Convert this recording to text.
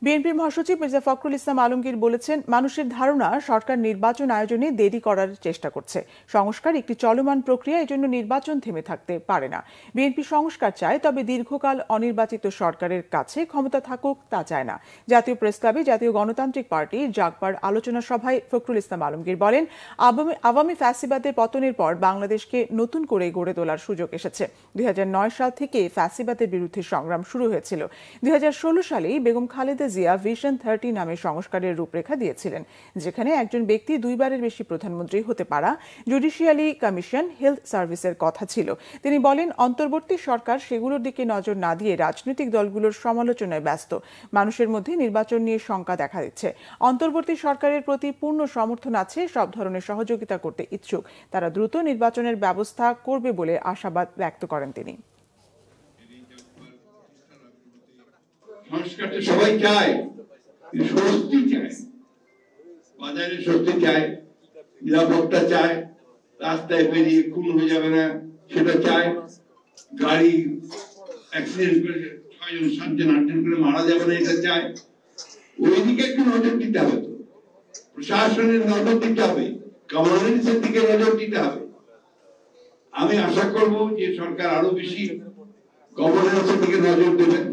বিএনপির মহাসচিব মির্জা ফখরুল ইসলাম আলমগীর বলেছেন, মানুষের ধারণা সরকার নির্বাচন আয়োজনে দেরি করার চেষ্টা করছে। সংস্কার একটি চলমান প্রক্রিয়া, এজন্য নির্বাচন থেমে থাকতে পারে না। বিএনপি সংস্কার চায়, তবে দীর্ঘকাল অনির্বাচিত সরকারের কাছে ক্ষমতা থাকুক তা চায় না। জাতীয় প্রেসক্লাবে জাতীয় গণতান্ত্রিক পার্টি জাগবার আলোচনা সভায় ফখরুল ইসলাম আলমগীর বলেন, আওয়ামী ফ্যাসিবাদের পতনের পর বাংলাদেশকে নতুন করে গড়ে তোলার সুযোগ এসেছে। 2009 সাল থেকে ফ্যাসিবাদের বিরুদ্ধে সংগ্রাম শুরু হয়েছিল। 2016 সালেই বেগম খালেদা জিয়া ভিশন 30 নামে সংস্কারের রূপরেখা দিয়েছিলেন, যেখানে একজন ব্যক্তি দুইবারের বেশি প্রধানমন্ত্রী হতে পারা, জুডিশিয়ালি কমিশন, হেলথ সার্ভিসের কথা ছিল। তিনি বলেন, অন্তর্বর্তী সরকার সেগুলোর দিকে নজর না দিয়ে রাজনৈতিক দলগুলোর সমালোচনায় ব্যস্ত। মানুষের মধ্যে নির্বাচন নিয়ে শঙ্কা দেখা দিচ্ছে। অন্তর্বর্তী সরকারের প্রতি পূর্ণ সমর্থন আছে, সব ধরনের সহযোগিতা করতে ইচ্ছুক। তারা দ্রুত নির্বাচনের ব্যবস্থা করবে বলে আশাবাদ ব্যক্ত করেন তিনি। সংস্কারটা সবাই চায়, স্বস্তি চায়, বাজারে স্বস্তি চায়, নিরাপত্তা চায়, রাস্তায় বেরিয়ে খুন হয়ে যাবে না সেটা চায়, গাড়ি অ্যাক্সিডেন্ট করে 6 জন 7 জন 8 জন করে মারা যাবে না এটা চায়। ওইদিকে একটু নজর দিতে হবে, তো প্রশাসনের নজর দিতে হবে, গভর্নেন্সের দিকে নজর দিতে হবে। আমি আশা করব যে সরকার আরো বেশি গভর্নেন্সের দিকে নজর দেবেন।